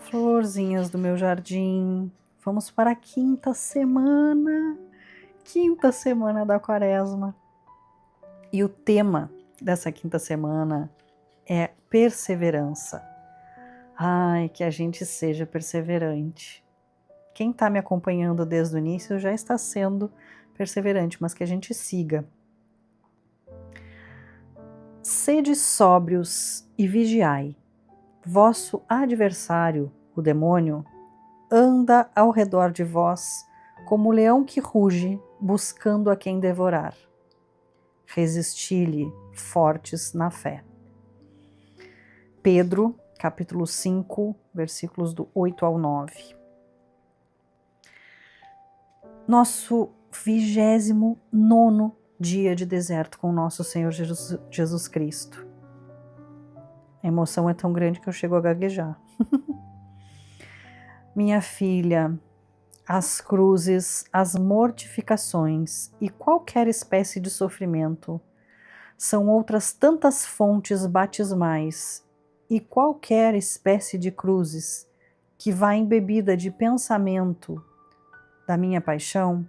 Florzinhas do meu jardim, vamos para a quinta semana da Quaresma. E o tema dessa quinta semana é perseverança. Ai, que a gente seja perseverante. Quem está me acompanhando desde o início já está sendo perseverante, mas que a gente siga. Sede sóbrios e vigiai. Vosso adversário, o demônio, anda ao redor de vós como um leão que ruge, buscando a quem devorar. Resisti-lhe fortes na fé. Pedro, capítulo 5, versículos do 8 ao 9. Nosso 29º dia de deserto com nosso Senhor Jesus Cristo. A emoção é tão grande que eu chego a gaguejar. Minha filha, as cruzes, as mortificações e qualquer espécie de sofrimento são outras tantas fontes batismais, e qualquer espécie de cruzes que vá embebida de pensamento da minha paixão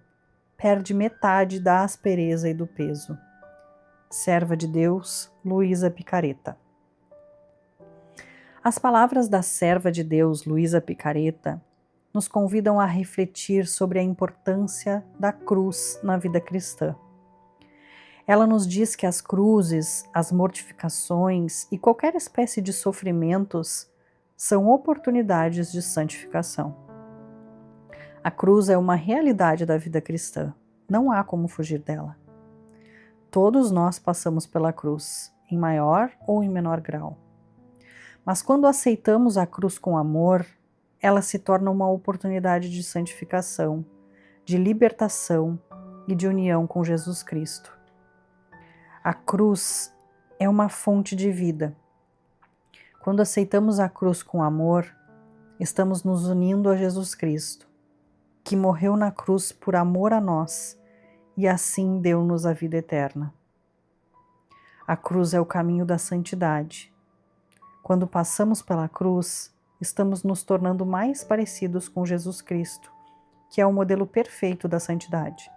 perde metade da aspereza e do peso. Serva de Deus, Luísa Picareta. As palavras da serva de Deus, Luísa Picareta, nos convidam a refletir sobre a importância da cruz na vida cristã. Ela nos diz que as cruzes, as mortificações e qualquer espécie de sofrimentos são oportunidades de santificação. A cruz é uma realidade da vida cristã, não há como fugir dela. Todos nós passamos pela cruz, em maior ou em menor grau. Mas quando aceitamos a cruz com amor, ela se torna uma oportunidade de santificação, de libertação e de união com Jesus Cristo. A cruz é uma fonte de vida. Quando aceitamos a cruz com amor, estamos nos unindo a Jesus Cristo, que morreu na cruz por amor a nós e assim deu-nos a vida eterna. A cruz é o caminho da santidade. Quando passamos pela cruz, estamos nos tornando mais parecidos com Jesus Cristo, que é o modelo perfeito da santidade.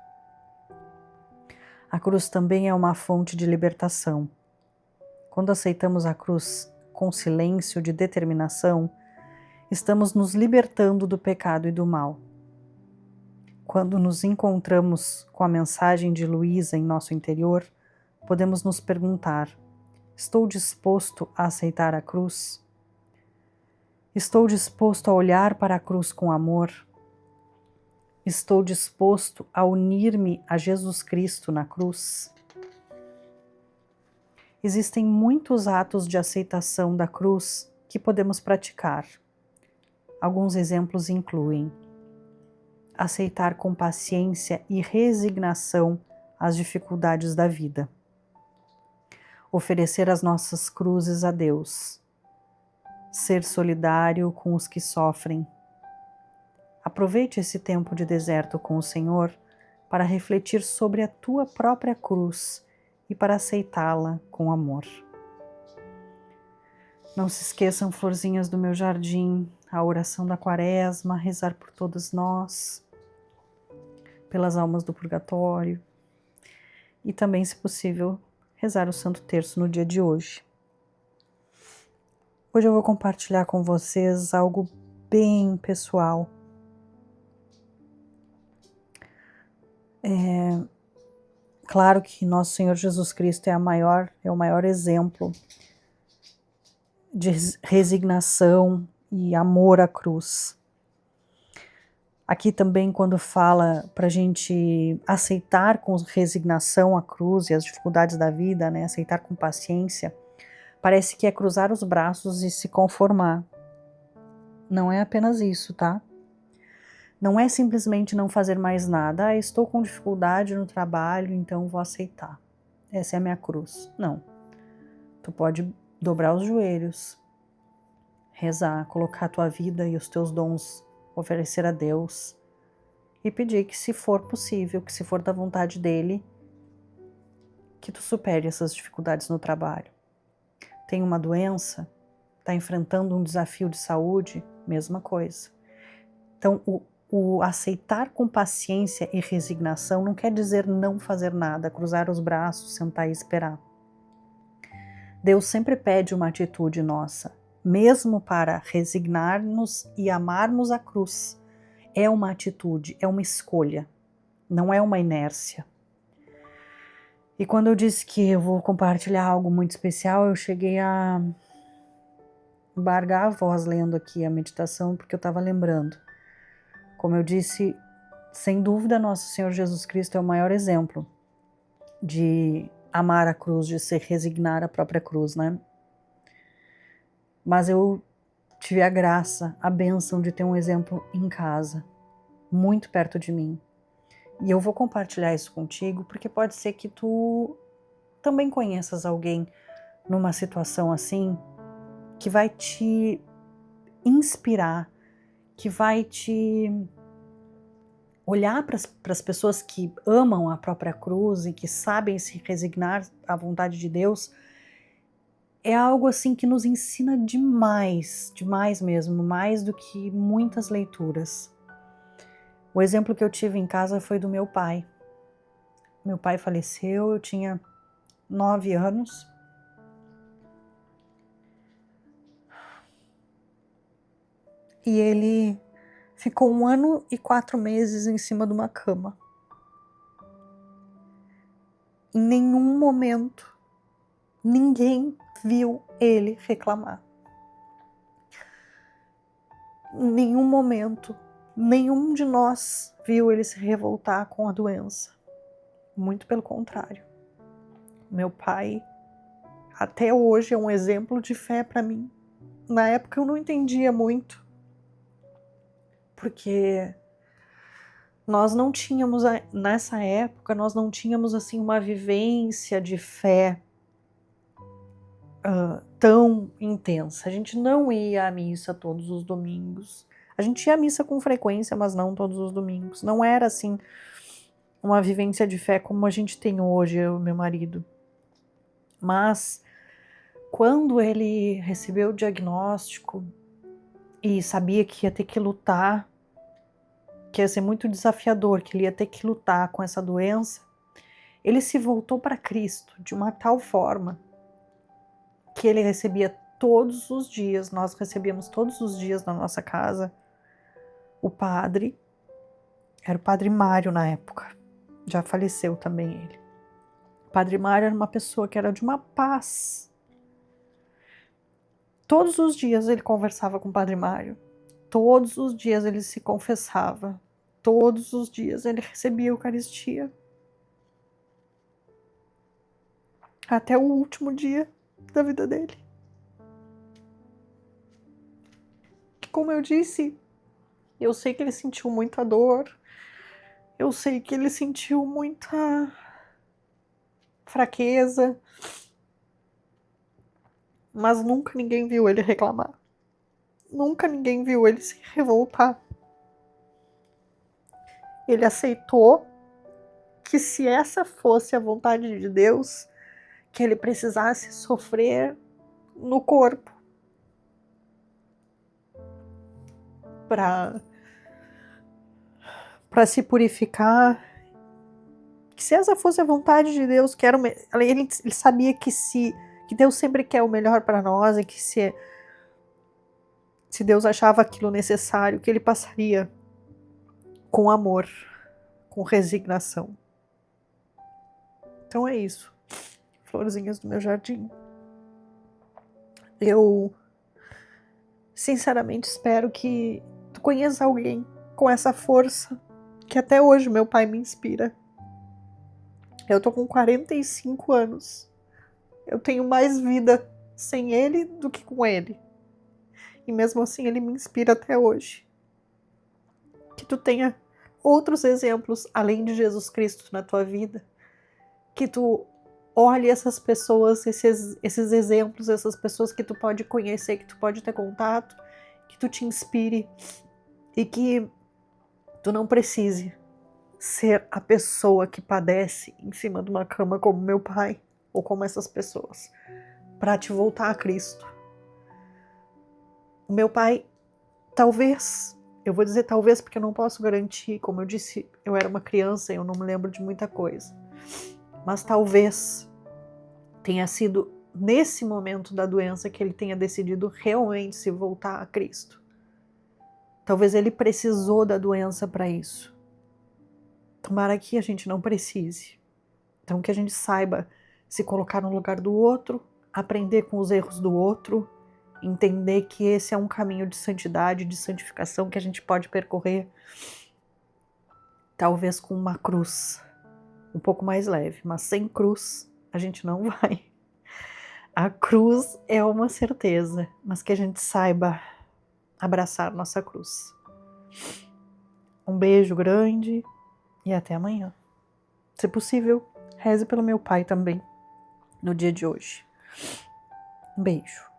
A cruz também é uma fonte de libertação. Quando aceitamos a cruz com silêncio de determinação, estamos nos libertando do pecado e do mal. Quando nos encontramos com a mensagem de Luísa em nosso interior, podemos nos perguntar: estou disposto a aceitar a cruz? Estou disposto a olhar para a cruz com amor? Estou disposto a unir-me a Jesus Cristo na cruz? Existem muitos atos de aceitação da cruz que podemos praticar. Alguns exemplos incluem: aceitar com paciência e resignação as dificuldades da vida. Oferecer as nossas cruzes a Deus. Ser solidário com os que sofrem. Aproveite esse tempo de deserto com o Senhor para refletir sobre a tua própria cruz e para aceitá-la com amor. Não se esqueçam, florzinhas do meu jardim, a oração da Quaresma, rezar por todos nós, pelas almas do purgatório e também, se possível, rezar o Santo Terço no dia de hoje. Hoje eu vou compartilhar com vocês algo bem pessoal. Claro que nosso Senhor Jesus Cristo é o maior exemplo de resignação e amor à cruz. Aqui também, quando fala para a gente aceitar com resignação a cruz e as dificuldades da vida, né, aceitar com paciência, parece que é cruzar os braços e se conformar. Não é apenas isso, tá? Não é simplesmente não fazer mais nada. Ah, estou com dificuldade no trabalho, então vou aceitar. Essa é a minha cruz. Não. Tu pode dobrar os joelhos, rezar, colocar a tua vida e os teus dons, oferecer a Deus e pedir que, se for possível, que se for da vontade dele, que tu supere essas dificuldades no trabalho. Tem uma doença? está enfrentando um desafio de saúde, mesma coisa. Então, o aceitar com paciência e resignação não quer dizer não fazer nada, cruzar os braços, sentar e esperar. Deus sempre pede uma atitude nossa, mesmo para resignar-nos e amarmos a cruz. É uma atitude, é uma escolha, não é uma inércia. E quando eu disse que eu vou compartilhar algo muito especial, eu cheguei a embargar a voz lendo aqui a meditação, porque eu estava lembrando. Como eu disse, sem dúvida, nosso Senhor Jesus Cristo é o maior exemplo de amar a cruz, de se resignar à própria cruz, né? Mas eu tive a graça, a bênção de ter um exemplo em casa, muito perto de mim. E eu vou compartilhar isso contigo, porque pode ser que tu também conheças alguém numa situação assim, que vai te inspirar, que vai te olhar para as pessoas que amam a própria cruz e que sabem se resignar à vontade de Deus. É algo assim que nos ensina demais, demais mesmo, mais do que muitas leituras. O exemplo que eu tive em casa foi do meu pai. Meu pai faleceu, eu tinha 9 anos. E ele ficou 1 ano e 4 meses em cima de uma cama. Em nenhum momento, ninguém viu ele reclamar. Em nenhum momento, nenhum de nós viu ele se revoltar com a doença. Muito pelo contrário. Meu pai, até hoje, é um exemplo de fé para mim. Na época eu não entendia muito, porque nós não tínhamos, nessa época, nós não tínhamos assim uma vivência de fé tão intensa. A gente não ia à missa todos os domingos. A gente ia à missa com frequência, mas não todos os domingos. Não era assim uma vivência de fé como a gente tem hoje, eu e meu marido. Mas quando ele recebeu o diagnóstico e sabia que ia ter que lutar, que ia ser muito desafiador, que ele ia ter que lutar com essa doença, ele se voltou para Cristo de uma tal forma que ele recebia todos os dias, nós recebíamos todos os dias na nossa casa, o padre, era o Padre Mário na época, já faleceu também ele. O Padre Mário era uma pessoa que era de uma paz. Todos os dias ele conversava com o Padre Mário, todos os dias ele se confessava, todos os dias ele recebia a Eucaristia. Até o último dia da vida dele. Que, como eu disse, eu sei que ele sentiu muita dor, eu sei que ele sentiu muita fraqueza, mas nunca ninguém viu ele reclamar. Nunca ninguém viu ele se revoltar. Ele aceitou que, se essa fosse a vontade de Deus, que ele precisasse sofrer no corpo para se purificar, que se essa fosse a vontade de Deus, que era ele sabia que Deus sempre quer o melhor para nós, e que se Deus achava aquilo necessário, que ele passaria com amor, com resignação. Então é isso, florzinhas do meu jardim. Eu sinceramente espero que tu conheça alguém com essa força que até hoje meu pai me inspira. Eu tô com 45 anos. Eu tenho mais vida sem ele do que com ele. E mesmo assim ele me inspira até hoje. Que tu tenha outros exemplos além de Jesus Cristo na tua vida. Que tu olhe essas pessoas, esses exemplos, essas pessoas que tu pode conhecer, que tu pode ter contato, que tu te inspire e que tu não precise ser a pessoa que padece em cima de uma cama como meu pai ou como essas pessoas, para te voltar a Cristo. O meu pai, talvez, eu vou dizer talvez porque eu não posso garantir, como eu disse, eu era uma criança e eu não me lembro de muita coisa, mas talvez tenha sido nesse momento da doença que ele tenha decidido realmente se voltar a Cristo. Talvez ele precisou da doença para isso. Tomara que a gente não precise. Então que a gente saiba se colocar no lugar do outro, aprender com os erros do outro, entender que esse é um caminho de santidade, de santificação que a gente pode percorrer, talvez com uma cruz um pouco mais leve, mas sem cruz a gente não vai. A cruz é uma certeza, mas que a gente saiba abraçar nossa cruz. Um beijo grande e até amanhã. Se possível, reze pelo meu pai também no dia de hoje. Um beijo.